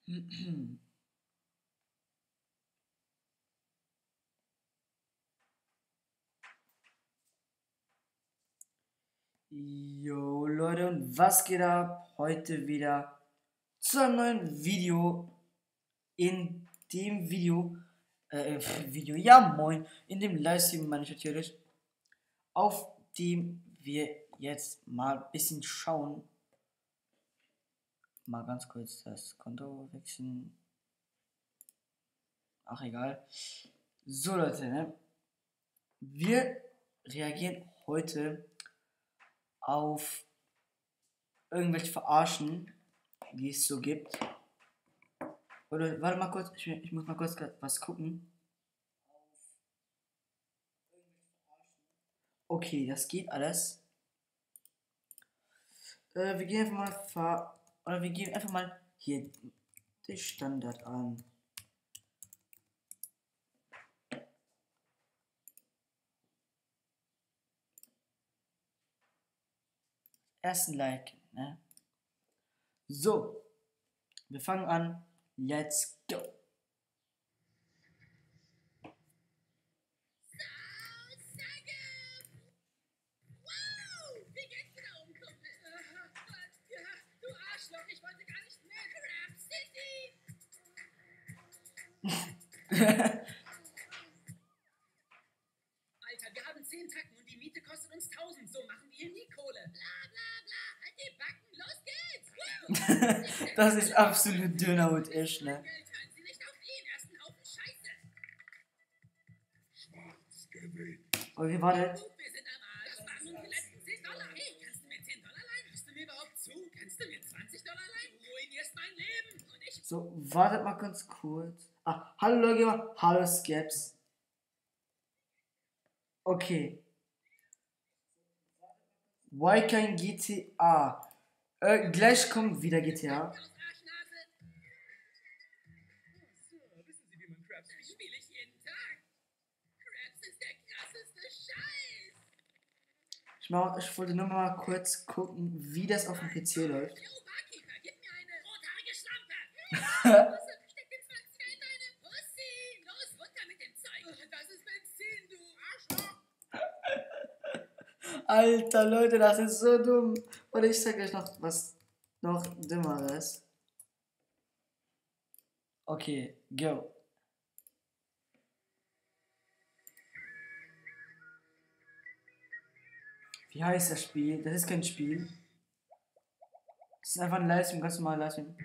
Jo Leute, und was geht ab? Heute wieder zu einem neuen Video. In dem ja moin, in dem Livestream meine ich natürlich, auf dem wir jetzt mal ein bisschen schauen. Mal ganz kurz das Konto wechseln. Ach egal. So Leute, ne? Wir reagieren heute auf irgendwelche Verarschen, die es so gibt. Oder warte mal kurz, ich muss mal kurz was gucken. Okay, das geht alles. Wir gehen einfach mal hier den Standard an. Ersten Like, ne? So, wir fangen an. Let's go. Alter, wir haben 10 Tacken und die Miete kostet uns 1000. So machen wir nie Kohle. Bla bla bla. Halt die Backen, los geht's. Das ist absolut Döner und Isch, ne? Geld hören Sie nicht auf ihn. Er ist ein Haufen Scheiße. Okay, warte. Wir sind am Arsch. Das waren nun die letzten 10 Dollar. Hey, kannst du mir 10 Dollar leihen? Hörst du mir überhaupt zu? Kannst du mir 20 Dollar leihen? Du ruinierst mein Leben. Und ich... So, wartet mal ganz kurz. Ah, hallo Leute, hallo Skeps. Okay. Why kein GTA? Gleich kommt wieder GTA. Aus Arschnase. So, wissen Sie, wie man Krabs spielt? Spiele ich jeden Tag. Krabs ist der krasseste Scheiß. Ich wollte nur mal kurz gucken, wie das auf dem PC läuft. Yo, Barkeeper, gib mir eine rothaarige Schlampe. Steck den 20er in deine Pussy. Los, runter mit dem Zeug. Das ist Benzin, du Arschloch. Alter Leute, das ist so dumm. Und ich zeig euch noch was noch Dümmeres. Okay, go. Wie heißt das Spiel? Das ist kein Spiel. Das ist einfach ein Livestream, ganz normal Livestream. Rot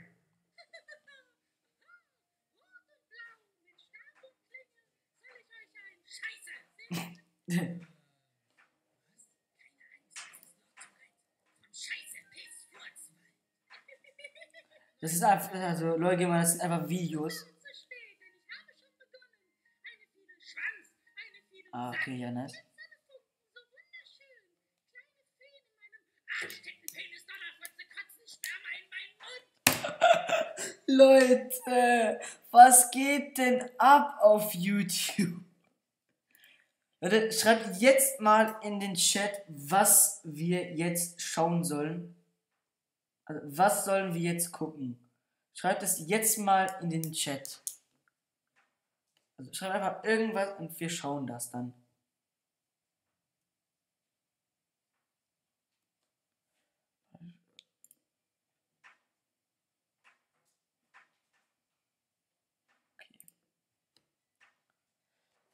und blau mit Stab und Klinge. Soll ich euch ein Scheiße singen? Was? Keine Angst, das ist Lottoheit. Von Scheiße, Piss, Furzwald. Das ist einfach, also Leute, das sind einfach Videos. Zu spät, denn ich habe schon begonnen. Eine Fiedel Schwanz, eine Fiedel Ah, okay, ja, nice. glitzernde Funken, so wunderschön. Kleine Feen in meinem Arsch stecken Penis, Donnerfotze, kotzen Sperma in meinen Mund. Leute, was geht denn ab auf YouTube? Leute, schreibt jetzt mal in den Chat, was wir jetzt schauen sollen. Also, was sollen wir jetzt gucken? Schreibt es jetzt mal in den Chat. Also, schreibt einfach irgendwas und wir schauen das dann.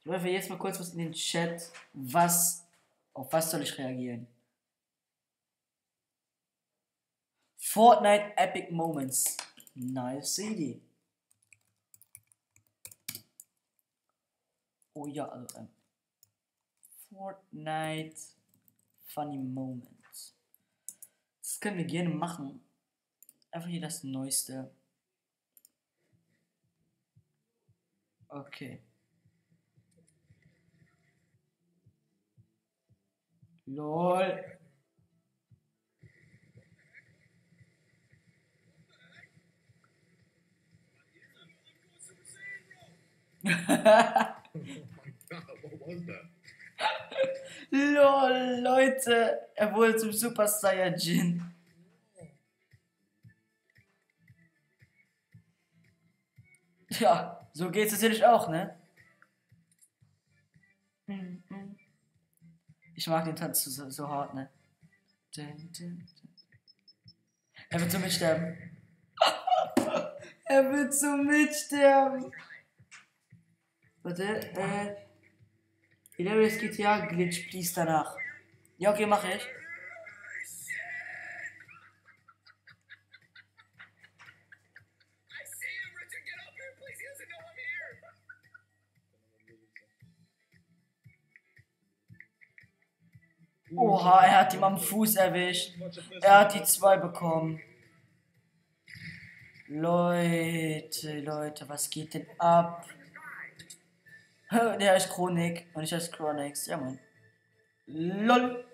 Ich werfe jetzt mal kurz was in den Chat. Auf was soll ich reagieren? Fortnite Epic Moments. Nice Idee. Oh ja, also Fortnite Funny Moments. Das können wir gerne machen. Einfach hier das Neueste. Okay. LOL. Oh my god, what was that? LOL, Leute. Er wurde zum Super Saiyajin. Ja, so geht's natürlich auch, ne? Ich mag den Tanz so hart, ne? Er wird so mitsterben. Er wird so mitsterben. Warte, Hilarious GTA Glitch, please danach. Ja, okay, mache ich. I see him, Richard. Get up here, please. He doesn't know I'm here. Oha, er hat ihm am Fuß erwischt. Er hat die 2 bekommen. Leute, was geht denn ab? Der heißt Chronik und ich heiße Chronix. Ja, Mann. LOL.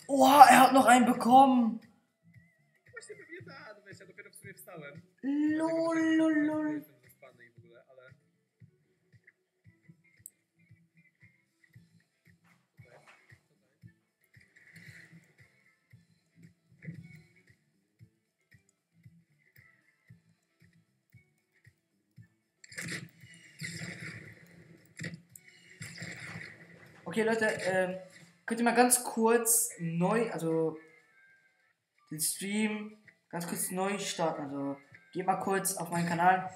Oha, er hat noch einen bekommen. Właśnie pewnie tak, no wiesz, ja dopiero w sumie wstałem. Lol. Jestem zaspany i w ogóle, ale... Okay, Leute, könnt ihr mal ganz kurz also den Stream ganz kurz neu starten. Also geht mal kurz auf meinen Kanal,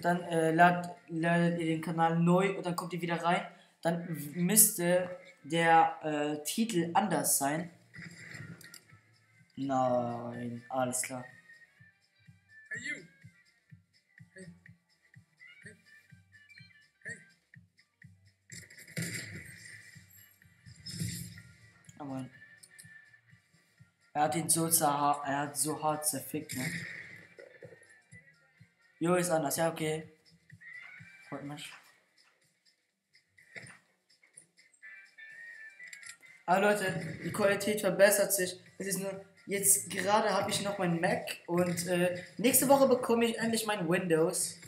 dann ladet ihr den Kanal neu und dann kommt ihr wieder rein. Dann müsste der Titel anders sein. Nein, alles klar. Hey, you! Hey. Oh Mann. Er hat ihn so hart zerfickt, ne? Jo, ist anders, ja, okay. Freut mich. Aber Leute, die Qualität verbessert sich. Es ist nur, jetzt gerade habe ich noch mein Mac und nächste Woche bekomme ich endlich mein Windows.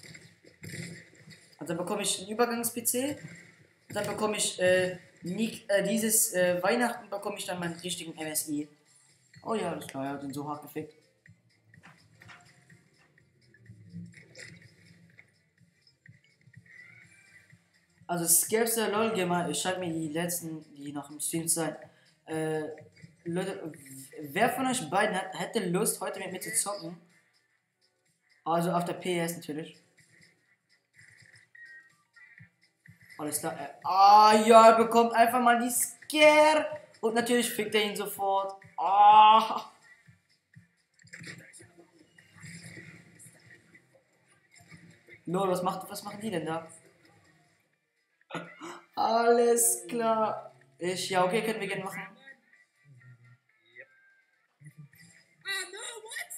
Und dann bekomme ich einen Übergangs-PC. Und dann bekomme ich dieses Weihnachten bekomme ich dann meinen richtigen MSI. Oh ja, alles klar, er hat ihn so hart gefickt. Also Skepster LOL Gamer, ich schreibe mir die letzten, die noch im Stream sind. Leute, wer von euch beiden hätte Lust, heute mit mir zu zocken? Also auf der PS natürlich. Alles klar. Ja, er bekommt einfach mal die Scare. Und natürlich fickt er ihn sofort. Lol, was machen die denn da? Alles klar. Ja, okay, können wir gerne machen. Ah, no, what?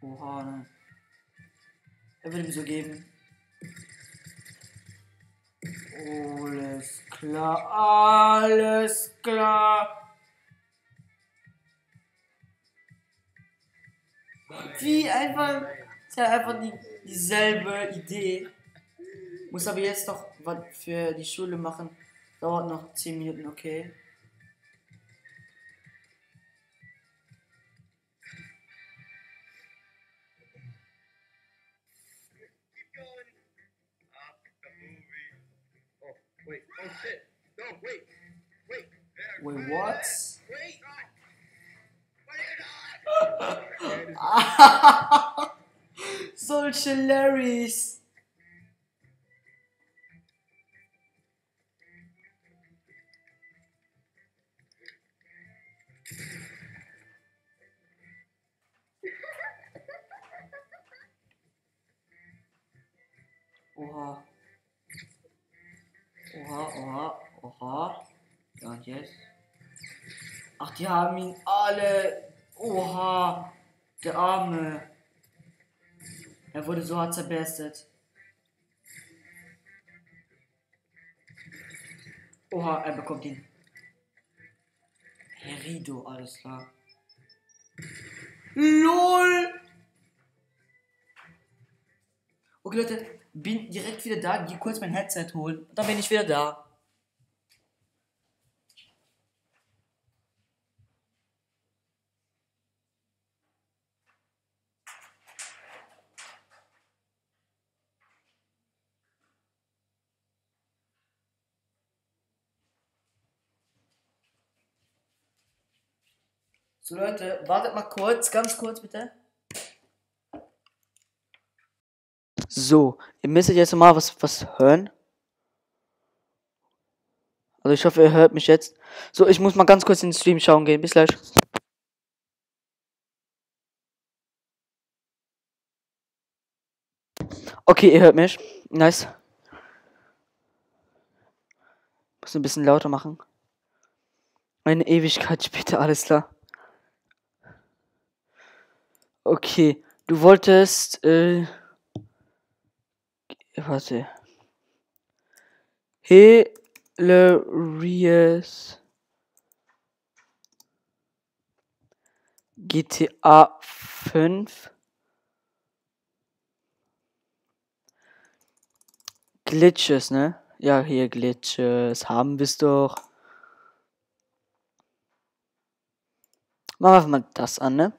Oha, ne? Er will ihm so geben. Alles klar, alles klar. Wie einfach, ist ja einfach dieselbe Idee. Muss aber jetzt noch was für die Schule machen. Dauert noch 10 Minuten, okay. Keep going. Up the movie. Oh, wait. Oh, shit. No, wait. Wait. There. Wait, what? Wait. What are you doing? Solche Larrys. Oha. Oha. Ja, und jetzt? Ach, die haben ihn alle. Oha. Der Arme. Er wurde so hart zerberstet. Oha, er bekommt ihn. Herido, alles klar. LOL! Okay, Leute, bin direkt wieder da. Geh kurz mein Headset holen. Dann bin ich wieder da. So, Leute, wartet mal kurz. Ganz kurz, bitte. So, ihr müsstet jetzt mal was hören. Also ich hoffe, ihr hört mich jetzt. So, ich muss mal ganz kurz in den Stream schauen gehen. Bis gleich. Okay, ihr hört mich. Nice. Muss ein bisschen lauter machen. Eine Ewigkeit später, alles klar. Okay, du wolltest, warte. Hilarious GTA 5 Glitches, ne? Ja, hier Glitches haben wir's doch. Machen wir einfach mal das an, ne?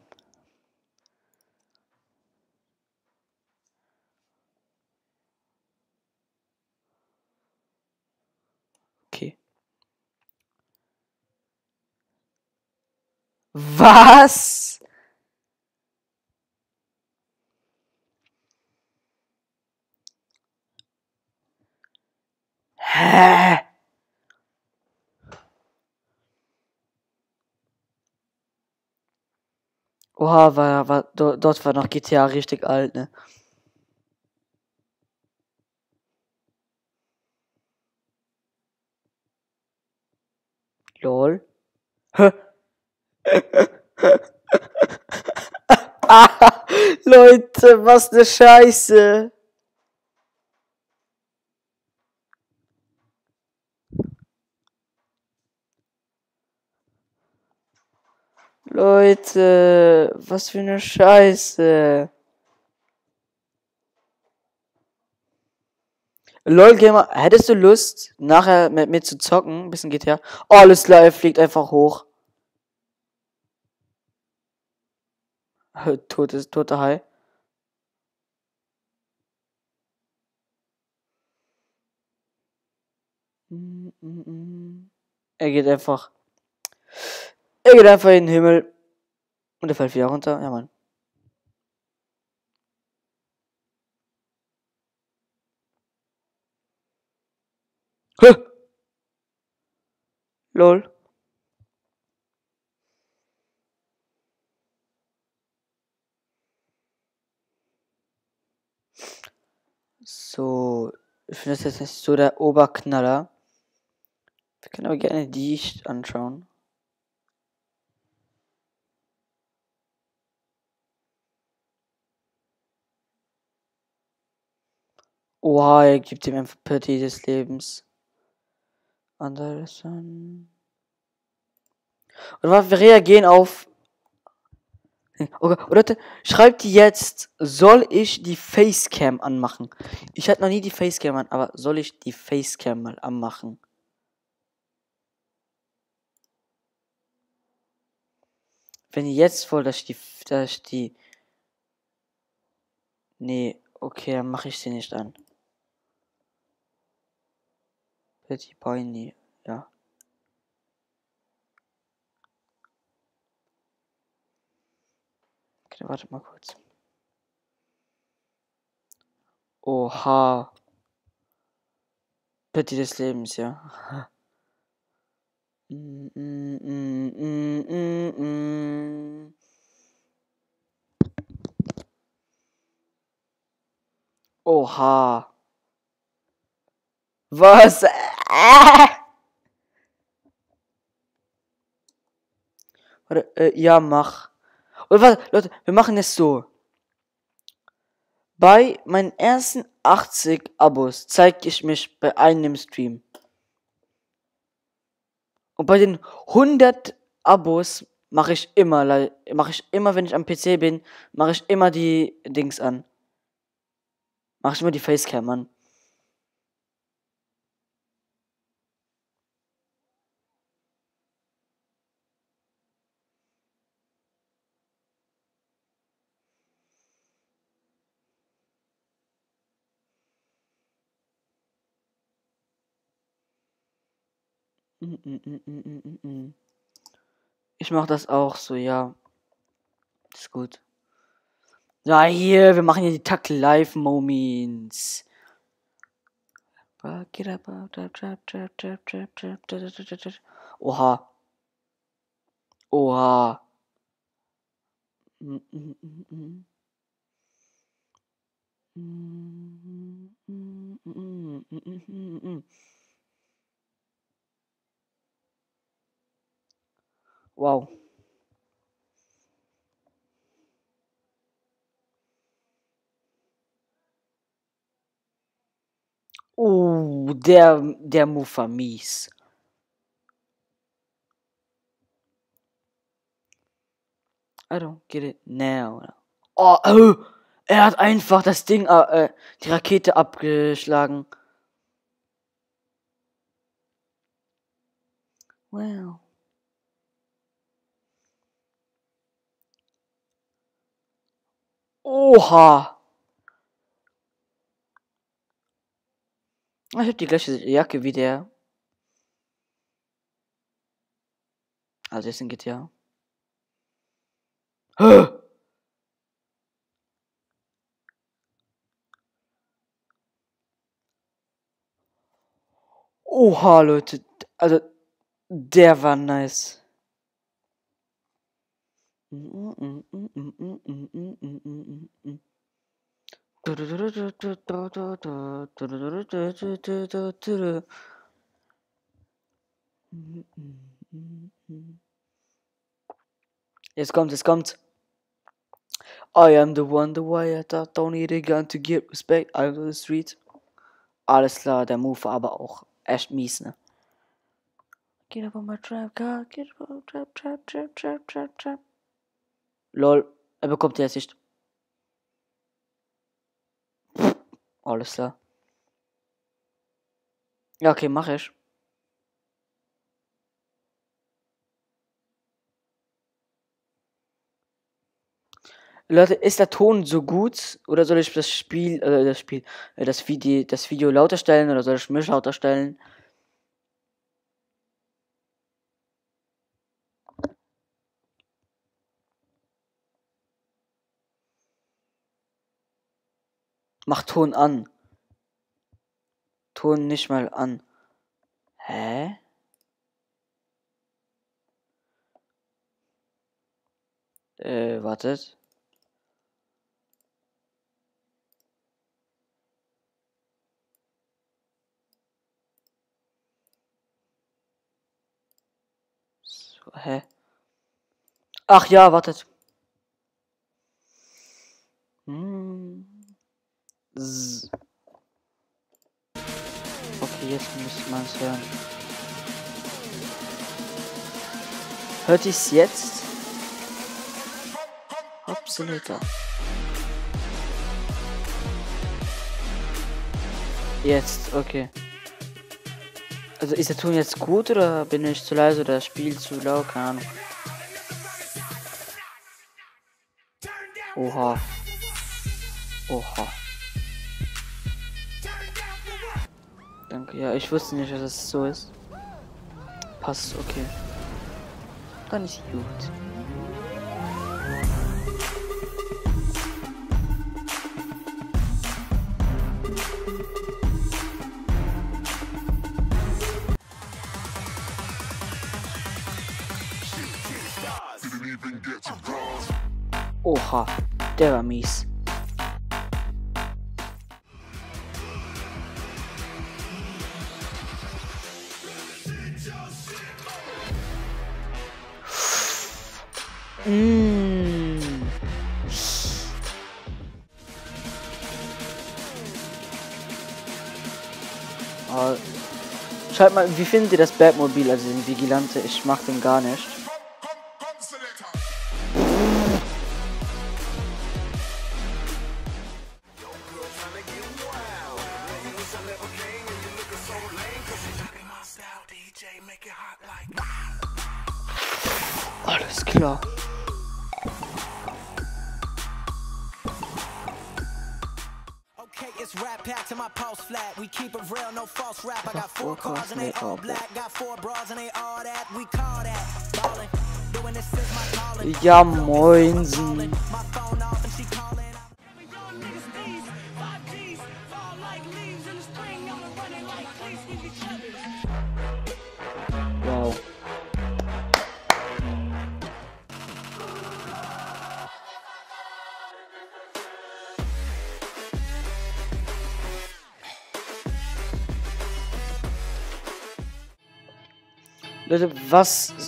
Okay. Was? Hä? Oha, dort war noch GTA richtig alt, ne? Lol. Hä? Leute, was ne Scheiße. Leute, was für ne Scheiße. LOL Gamer, hättest du Lust, nachher mit mir zu zocken? Ein bisschen GTA. Oh, alles klar, er fliegt einfach hoch. Toter Hai. Er geht einfach. Er geht einfach in den Himmel. Und er fällt wieder runter. Ja, Mann. Hä? LOL. So. Ich finde das jetzt nicht so der Oberknaller. Wir können aber gerne die anschauen. Oha, er gibt ihm einfach Partie des Lebens. Anderson. Und wir reagieren auf. Okay, Leute, schreibt jetzt, soll ich die Facecam anmachen? Ich hatte noch nie die Facecam an, aber soll ich die Facecam mal anmachen? Wenn ihr jetzt wollt, dass ich die. Nee, okay, dann mache ich sie nicht an. Betty Boyne, ja. Okay, warte mal kurz. Oha. Betty des Lebens, ja. Oha. Was? Warte, ja, mach. Oder warte, Leute, wir machen es so. Bei meinen ersten 80 Abos zeige ich mich bei einem Stream. Und bei den 100 Abos mache ich immer, wenn ich am PC bin, mache ich immer die Dings an. Mache ich immer die Facecam an. Ich mache das auch so, ja. Ist gut. Ja, hier, wir machen hier die Takt Live Moments. Oha. Oha. Wow. Oh, der Move war mies. I don't get it now. Oh, er hat einfach das Ding, die Rakete abgeschlagen. Wow. Oha. Ich habe die gleiche Jacke wie der. Also jetzt in GTA. Oha, Leute. Also, der war nice. Jetzt kommt, jetzt kommt. I am the one, the why I thought don't need a gun to get respect out of the street. Alles klar, der Move war aber auch echt mies, ne? Get up on my trap car, get up on my trap. Lol, er bekommt die Sicht. Alles klar. Ja, okay, mach ich. Leute, ist der Ton so gut oder soll ich das Video lauter stellen oder soll ich mich lauter stellen? Mach Ton an. Ton nicht mal an. Hä? Wartet. So, hä? Ach ja, wartet. Okay, jetzt müsste man es hören. Hört ich's jetzt? Absoluter. Jetzt, okay. Also ist der Ton jetzt gut oder bin ich zu leise oder das Spiel zu laut? Keine Ahnung. Oha. Oha. Danke, ja, ich wusste nicht, dass es so ist. Passt, okay. Dann ist gut. Oha, der war mies. Schreibt mal, wie findet ihr das Batmobil, also den Vigilante? Ich mag den gar nicht. Alles klar. It's rap pack to my pulse flat. We keep it real, no false rap. I got 4 cars and they all black. Got 4 bras and they all that. We call that ballin'. Doing this is my calling. Ja, moinsen. My phone off and she calling. Wow. Leute,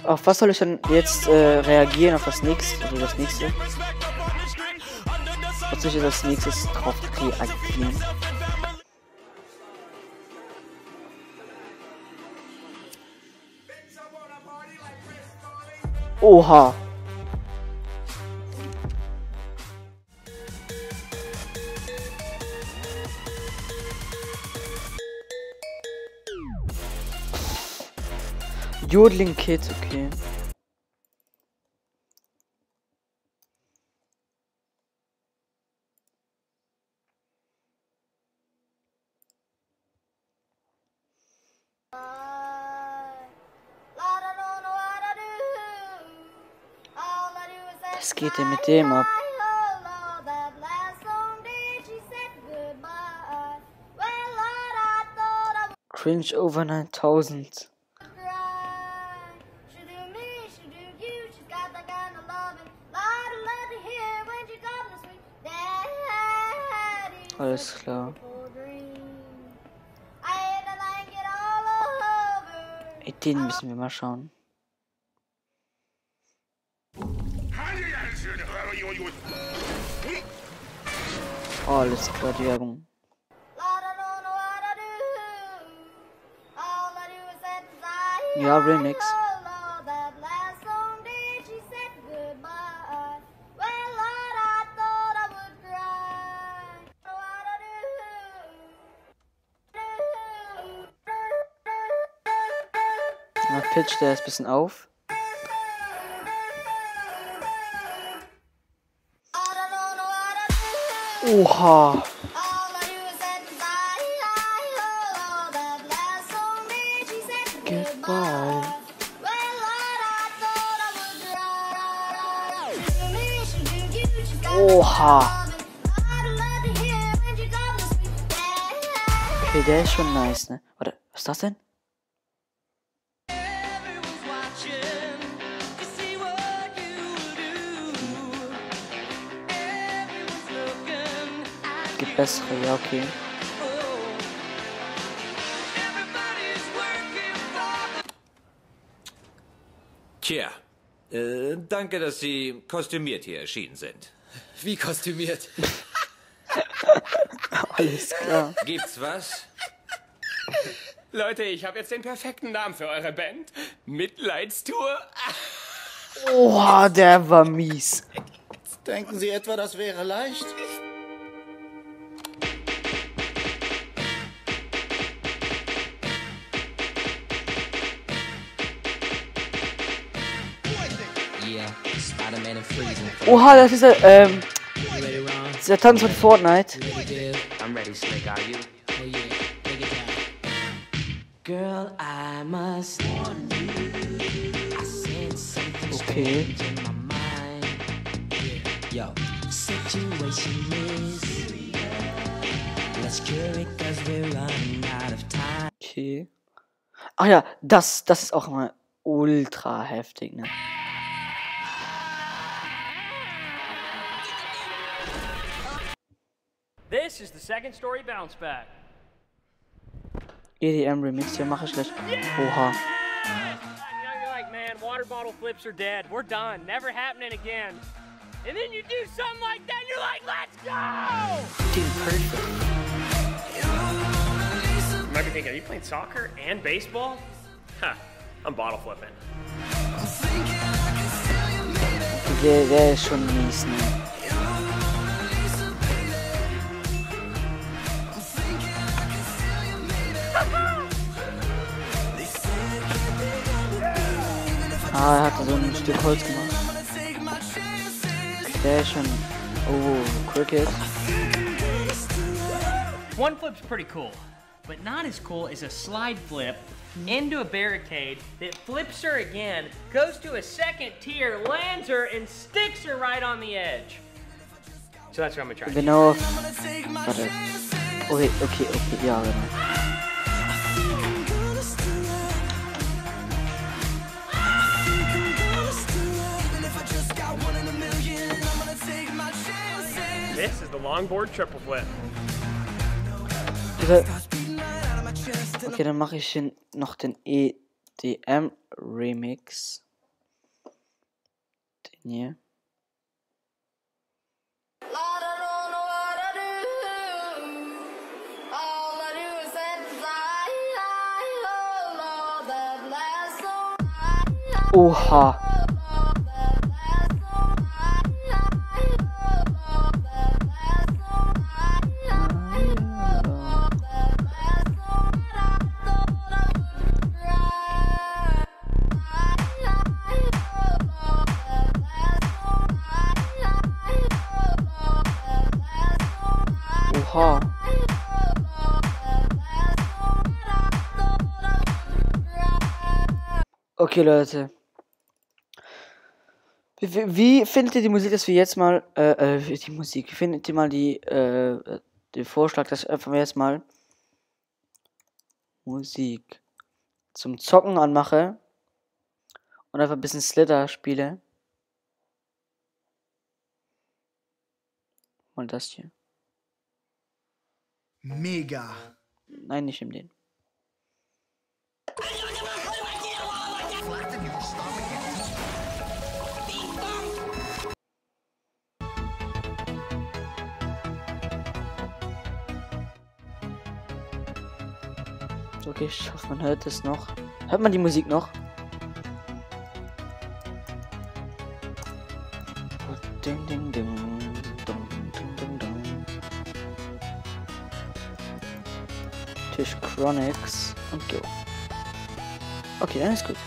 auf was soll ich denn jetzt reagieren auf das nächste? Also das nächste? Was soll ich als nächstes drauf reagieren? Oha! Jodeling Kids, okay. Was geht denn mit dem ab? Cringe over 9000. Alles klar. Ey, den müssen wir mal schauen. Oh, alles klar, die Werbung. Ja, Remix. Mal pitcht der ist ein bisschen auf. Oha. Goodbye. Oha. Okay, der ist schon nice, ne? Warte, was ist das denn? Gibt bessere, ja, okay. Tja, danke, dass Sie kostümiert hier erschienen sind. Wie kostümiert? Alles klar. Gibt's was? Leute, ich habe jetzt den perfekten Namen für eure Band. Mitleidstour. Oha, der war mies. Denken Sie etwa, das wäre leicht? Oha, das ist der Tanz von Fortnite. I'm ready, Slick, are you? Girl, I must warn you. I said something Okay. strange in my mind. Yo, situation is let's cure it cause we're running out of time. Okay. Ach ja, das ist auch mal ultra heftig, ne? This is the second story bounce back. EDM Remix, ja, mache ich gleich. Oha. You're like, man, water bottle flips are dead. We're done. Never happening again. And then you do something like that, and you're like, let's go! Dude, perfect. You might be thinking, are you playing soccer and baseball? Huh, I'm bottle flipping. Der ist schon mies, ne? Ah, er hat so ein Stück Holz gemacht. Der ist schon... Oh, Cricket. One flip's pretty cool, but not as cool as a slide flip into a barricade that flips her again, goes to a second tier, lands her, and sticks her right on the edge. So that's what I'm gonna try. Genau. Warte. Okay, ja, genau. This is the longboard triple flip. Okay, dann mache ich hier noch den EDM Remix. Den hier. Oha. Oha. Okay, Leute. Wie findet ihr die Musik, dass wir jetzt mal, die Musik, wie findet ihr mal den Vorschlag, dass ich einfach jetzt mal Musik zum Zocken anmache und einfach ein bisschen Slither spiele? Mal das hier. Mega. Nein, nicht in den. Okay, ich hoffe, man hört es noch. Hört man die Musik noch? Ding, ding, ding. Dum, dum, dum, dum. Tisch Chronics und Go. Okay, dann ist gut.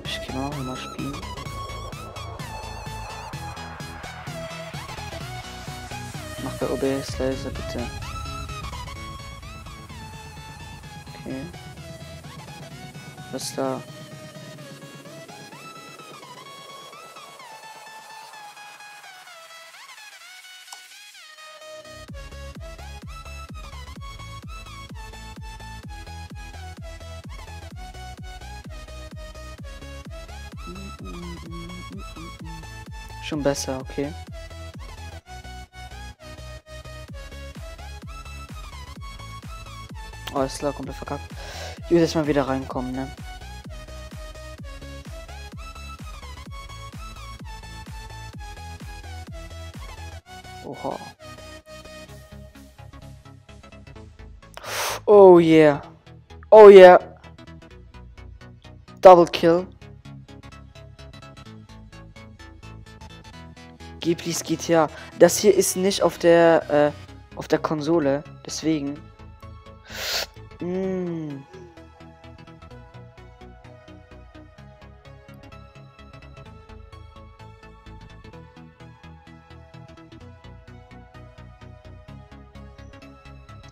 Ich kann auch mal spielen. Mach bei OBS leiser, bitte. Okay. Was ist da? Schon besser, okay. Oh, ist klar, komplett verkackt. Ich will jetzt mal wieder reinkommen, ne? Oha. Oh yeah. Oh yeah. Double Kill. Please GTA. Das hier ist nicht auf der Konsole, deswegen.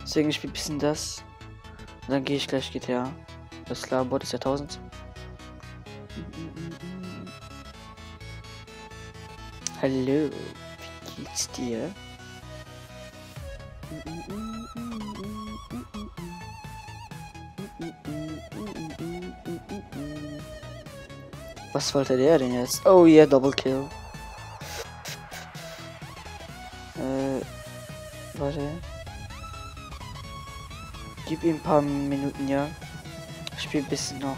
Deswegen spiele ich ein bisschen das. Und dann gehe ich gleich GTA. Das ist klar, Bot ist ja 1000. Hallo, wie geht's dir? Was wollte der denn jetzt? Oh yeah, Double Kill. Warte. Gib ihm ein paar Minuten, ja. Ich spiele ein bisschen noch.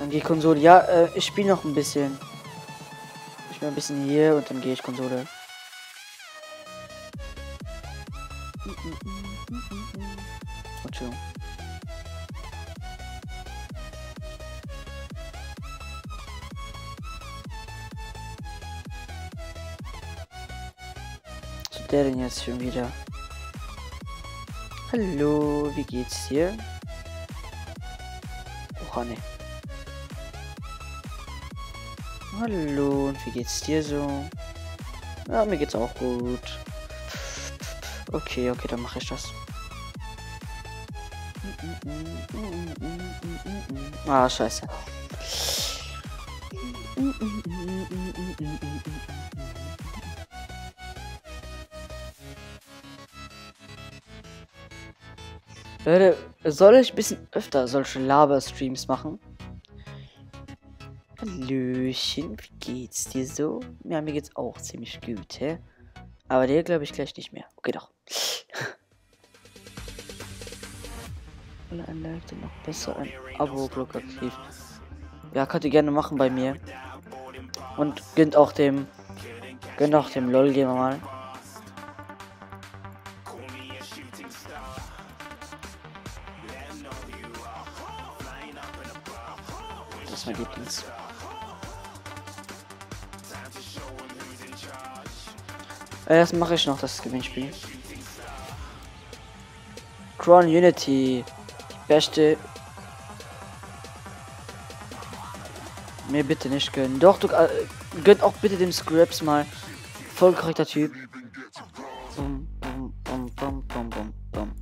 Dann gehe ich Konsole. Ja, ich spiele noch ein bisschen. Ich bin ein bisschen hier und dann gehe ich Konsole. Entschuldigung. Was ist der denn jetzt schon wieder? Hallo, wie geht's dir? Oh, ne. Hallo, und wie geht's dir so? Ja, mir geht's auch gut. Okay, dann mache ich das. Ah, scheiße. Leute, soll ich ein bisschen öfter solche Laber-Streams machen? Hallöchen, wie geht's dir so? Ja, mir geht's auch ziemlich gut, hä? Aber der glaube ich gleich nicht mehr. Okay, doch. Alle Anlage noch besser ein Abo-Block aktiv. Ja, könnt ihr gerne machen bei mir. Und gönnt auch dem LOL-Gamer mal. Das ist mein Lieblings. Das mache ich noch, das Gewinnspiel. Crown Unity. Die beste. Mir bitte nicht gönnen. Doch, du gönnt auch bitte dem Scraps mal. Voll korrekter Typ. Bum, bum, bum, bum, bum, bum, bum.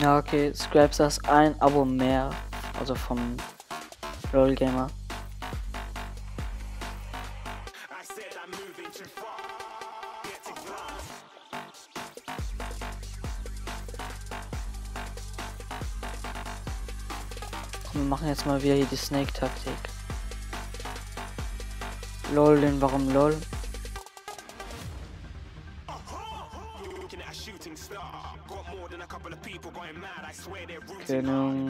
Ja, okay, Scraps das ein Abo mehr. Also vom LOL Gamer. Wir machen jetzt mal wieder hier die Snake-Taktik. LOL, denn warum LOL? Genau.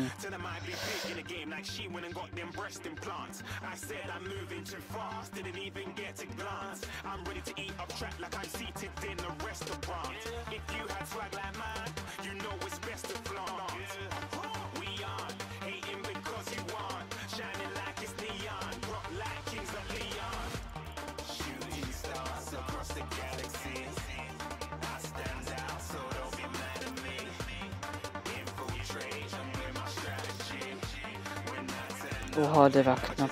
Oha, der war knapp.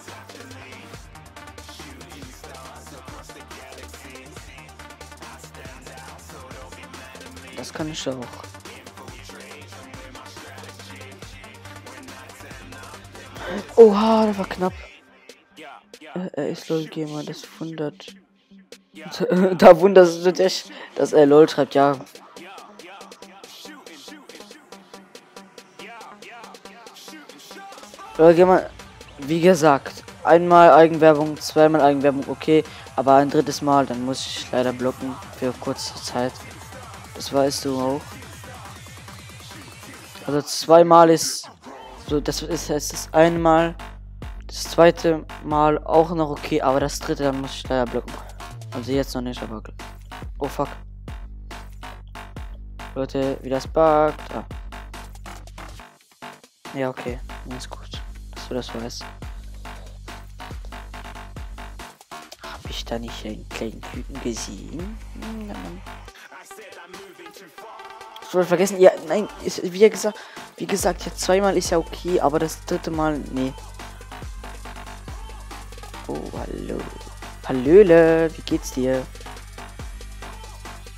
Das kann ich auch. Oha, der war knapp. Er ist LOL Gamer, das wundert. Da wundert es echt, dass er LOL schreibt, ja. LOL Gamer, wie gesagt, einmal Eigenwerbung, zweimal Eigenwerbung, okay, aber ein drittes Mal, dann muss ich leider blocken für kurze Zeit. Das weißt du auch. Also zweimal ist so, das ist das eine Mal, das zweite Mal auch noch okay, aber das dritte, dann muss ich leider blocken. Also jetzt noch nicht, aber oh fuck. Leute, wie das buggt. Ah. Ja, okay, ist gut, dass du das weißt. Hab ich da nicht einen kleinen Typen gesehen? Ich wollte vergessen, ja, nein, ist, wie gesagt, jetzt zweimal ist ja okay, aber das dritte Mal, nee. Oh, hallo. Hallöle, wie geht's dir?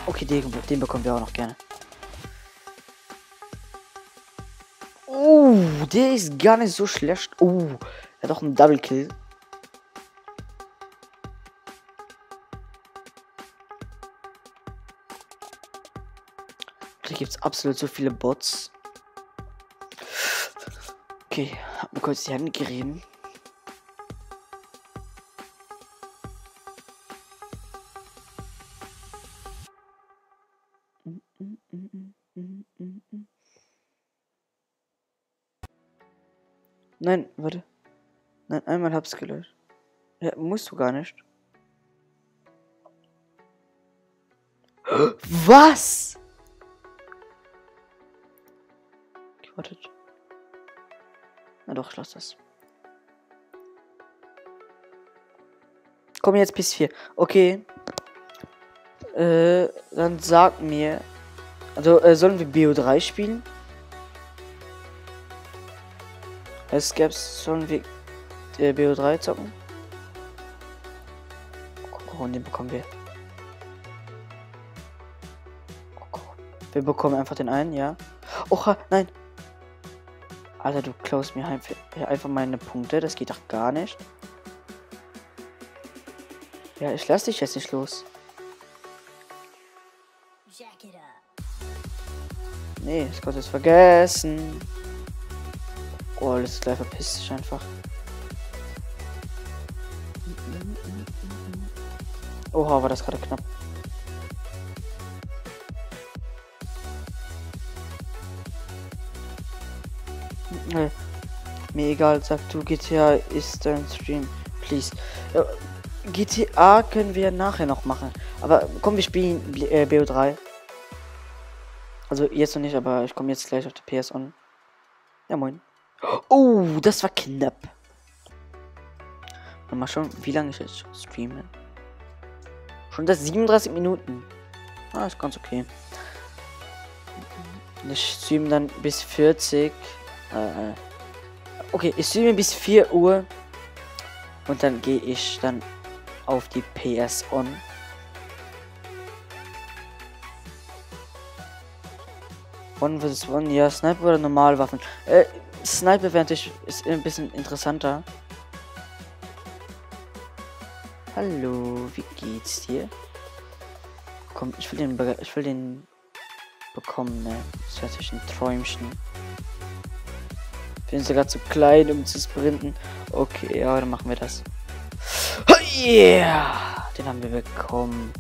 Okay, den bekommen wir auch noch gerne. Der ist gar nicht so schlecht. Er hat auch einen Double Kill. Hier gibt es absolut so viele Bots. Okay, hab mir kurz die Hände gerieben. Nein, warte. Nein, einmal hab's gelöscht. Ja, musst du gar nicht. Was? Okay, wartet. Na doch, ich lass das. Komm jetzt PS4. Okay. Dann sag mir. Also, sollen wir BO3 spielen? Sollen wir BO3 zocken? Und den bekommen wir. Wir bekommen einfach den einen, ja. Oha, nein. Alter, du klaust mir einfach meine Punkte. Das geht doch gar nicht. Ja, ich lass dich jetzt nicht los. Nee, das kannst du jetzt vergessen. Oh, das ist gleich verpisst sich einfach. Oha, war das gerade knapp. Mir egal, sag du, GTA ist dein Stream, please. GTA können wir nachher noch machen. Aber komm, wir spielen BO3. Also jetzt noch nicht, aber ich komme jetzt gleich auf die PS on. Ja, moin. Oh, das war knapp. Mal schauen, wie lange ich jetzt streame. Schon das 37 Minuten. Ah, ist ganz okay. Ich streame dann bis 40. Okay, ich streame bis 4 Uhr. Und dann gehe ich dann auf die PS on. One vs. One, ja, Sniper oder Normalwaffen. Sniper wäre natürlich ist ein bisschen interessanter. Hallo, wie geht's dir? Komm, ich will den bekommen, ne? Das ist natürlich ein Träumchen. Ich bin sogar zu klein, um zu sprinten. Okay, ja, dann machen wir das. Yeah! Den haben wir bekommen.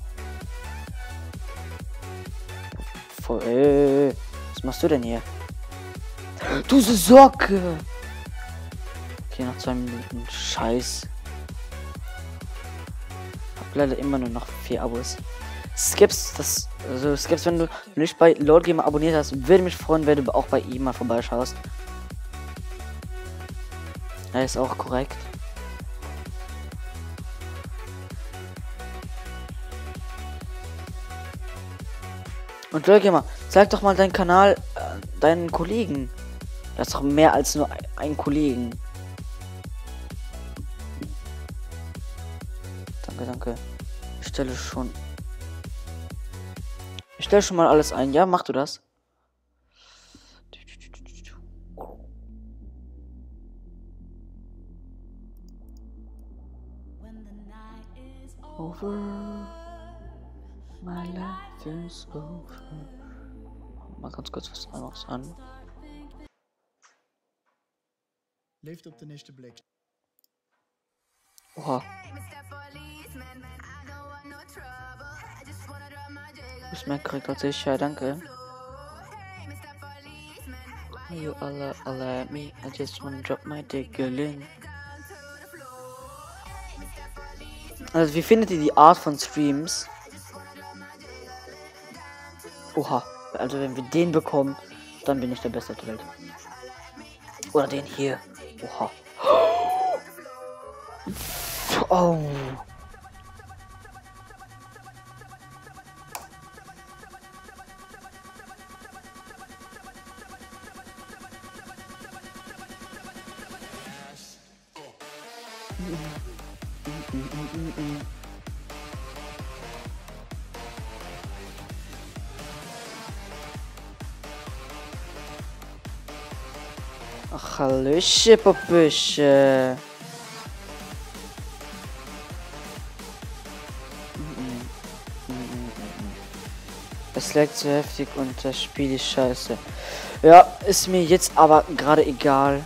Was machst du denn hier? Du Socke! Okay, noch 2 Minuten. Scheiß. Hab leider immer nur noch 4 Abos. Skips, wenn du nicht bei Lord Gamer abonniert hast, würde mich freuen, wenn du auch bei ihm mal vorbeischaust. Er ist auch korrekt. Und Lord Gamer, sag doch mal deinen Kanal deinen Kollegen. Das ist doch mehr als nur ein Kollegen. Danke. Ich stelle schon mal alles ein. Ja, mach du das. Over. My life is over. Mal ganz kurz was anderes an. Leeft op de nächste Blick. Oha. Ich merke korrekt als ich, ja, danke. You all at me, I just wanna drop my dick in. Also, wie findet ihr die Art von Streams? Oha, also wenn wir den bekommen, dann bin ich der Beste der Welt. Oder den hier. Oha. Oh. Ach, hallöche, Popöche. Es lag zu heftig und das Spiel ist scheiße. Ja, ist mir jetzt aber gerade egal.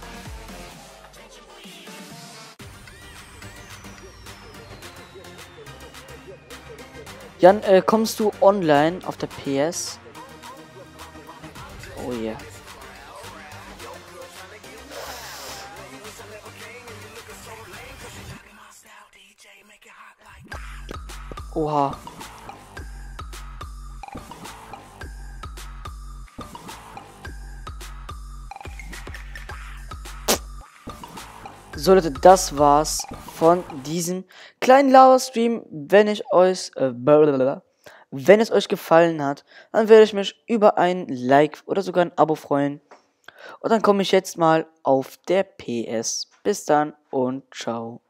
Jan, kommst du online auf der PS? Oh yeah. Oha. So Leute, das war's von diesem kleinen Lava-Stream. Wenn es euch gefallen hat, dann werde ich mich über ein Like oder sogar ein Abo freuen. Und dann komme ich jetzt mal auf der PS. Bis dann und ciao.